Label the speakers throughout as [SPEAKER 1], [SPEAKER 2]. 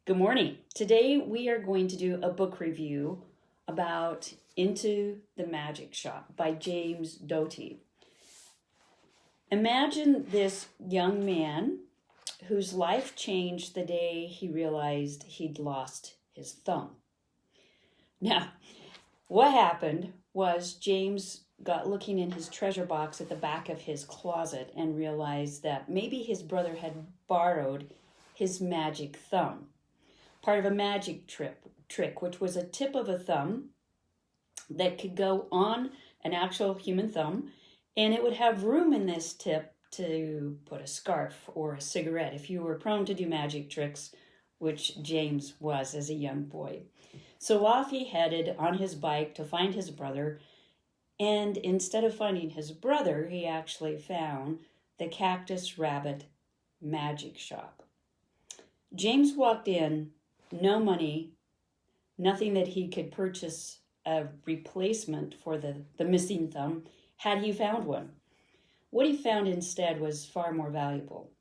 [SPEAKER 1] Good morning. Today we are going to do a book review about Into the Magic Shop by James Doty. Imagine this young man whose life changed the day he realized he'd lost his thumb. Now, what happened was James got looking in his treasure box at the back of his closet and realized that maybe his brother had borrowed his magic thumb. Part of a magic trick, which was a tip of a thumb that could go on an actual human thumb, and it would have room in this tip to put a scarf or a cigarette if you were prone to do magic tricks, which James was as a young boy. So off he headed on his bike to find his brother, and instead of finding his brother, he actually found the Cactus Rabbit Magic Shop. James walked in. No money, nothing that he could purchase a replacement for the missing thumb had he found one. What he found instead was far more valuable.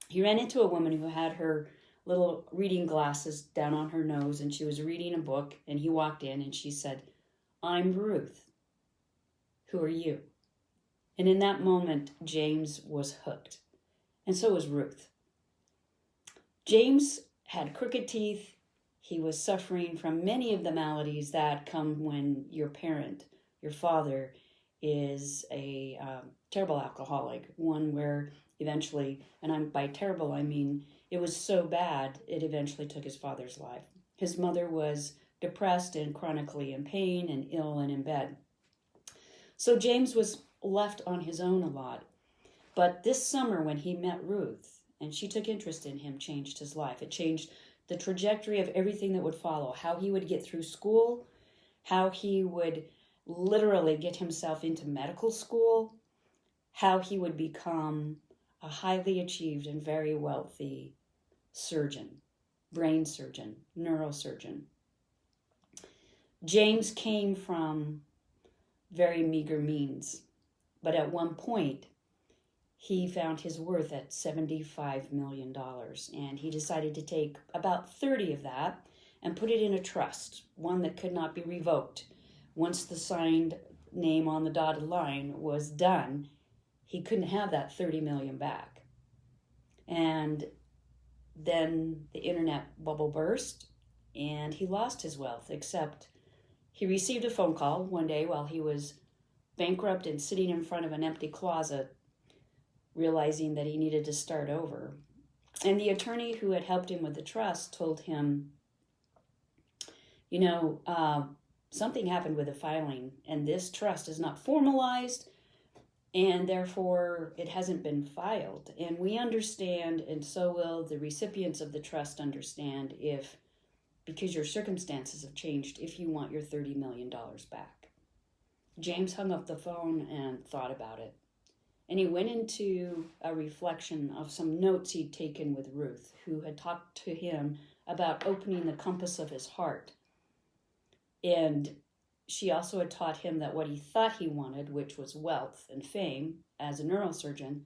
[SPEAKER 1] He ran into a woman who had her little reading glasses down on her nose, and she was reading a book, and he walked in and she said, "I'm Ruth. Who are you?" And in that moment, James was hooked. And so was Ruth. James had crooked teeth. He was suffering from many of the maladies that come when your parent, your father, is a terrible alcoholic, one where eventually, and by terrible I mean it was so bad it eventually took his father's life. His mother was depressed and chronically in pain and ill and in bed. So James was left on his own a lot. But this summer when he met Ruth, and she took interest in him, changed his life. It changed the trajectory of everything that would follow, how he would get through school, how he would literally get himself into medical school, how he would become a highly achieved and very wealthy surgeon, brain surgeon, neurosurgeon. James came from very meager means, but at one point, he found his worth at $75 million, and he decided to take about 30 of that and put it in a trust, one that could not be revoked. Once the signed name on the dotted line was done, he couldn't have that 30 million back. And then the internet bubble burst, and he lost his wealth, except he received a phone call one day while he was bankrupt and sitting in front of an empty closet, realizing that he needed to start over. And the attorney who had helped him with the trust told him, something happened with the filing, and this trust is not formalized, and therefore it hasn't been filed. And we understand, and so will the recipients of the trust understand, because your circumstances have changed, if you want your $30 million back. James hung up the phone and thought about it. And he went into a reflection of some notes he'd taken with Ruth, who had talked to him about opening the compass of his heart. And she also had taught him that what he thought he wanted, which was wealth and fame as a neurosurgeon,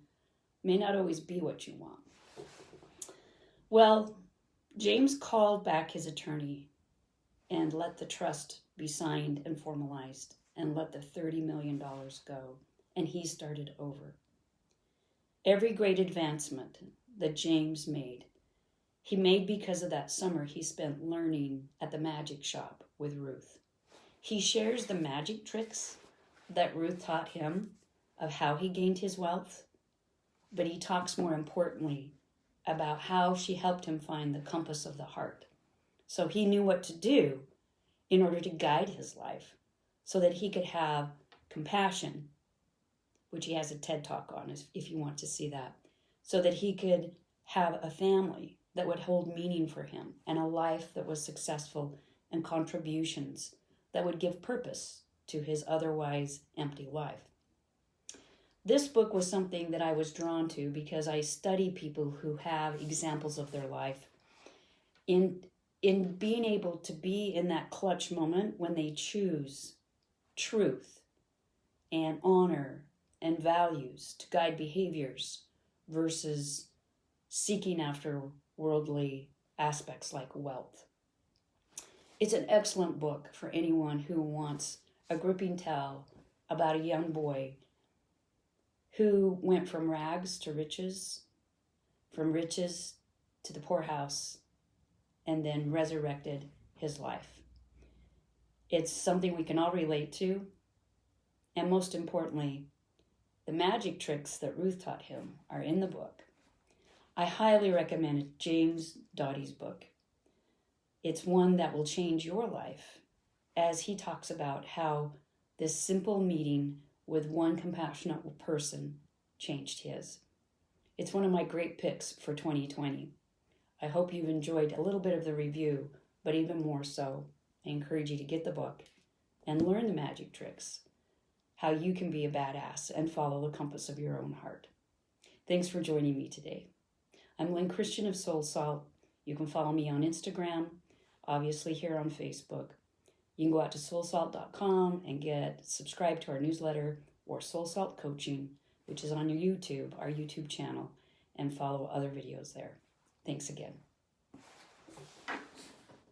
[SPEAKER 1] may not always be what you want. Well, James called back his attorney and let the trust be signed and formalized and let the $30 million go. And he started over. Every great advancement that James made, he made because of that summer he spent learning at the magic shop with Ruth. He shares the magic tricks that Ruth taught him of how he gained his wealth, but he talks more importantly about how she helped him find the compass of the heart. So he knew what to do in order to guide his life so that he could have compassion, which he has a TED Talk on if you want to see that, so that he could have a family that would hold meaning for him and a life that was successful and contributions that would give purpose to his otherwise empty life. This book was something that I was drawn to because I study people who have examples of their life in being able to be in that clutch moment when they choose truth and honor and values to guide behaviors versus seeking after worldly aspects like wealth. It's an excellent book for anyone who wants a gripping tale about a young boy who went from rags to riches, from riches to the poorhouse, and then resurrected his life. It's something we can all relate to, and most importantly, the magic tricks that Ruth taught him are in the book. I highly recommend James Doughty's book. It's one that will change your life, as he talks about how this simple meeting with one compassionate person changed his. It's one of my great picks for 2020. I hope you've enjoyed a little bit of the review, but even more so, I encourage you to get the book and learn the magic tricks, how you can be a badass and follow the compass of your own heart. Thanks for joining me today. I'm Lynn Christian of Soul Salt. You can follow me on Instagram, obviously here on Facebook. You can go out to soulsalt.com and subscribe to our newsletter or Soul Salt Coaching, which is on your YouTube, our YouTube channel, and follow other videos there. Thanks again.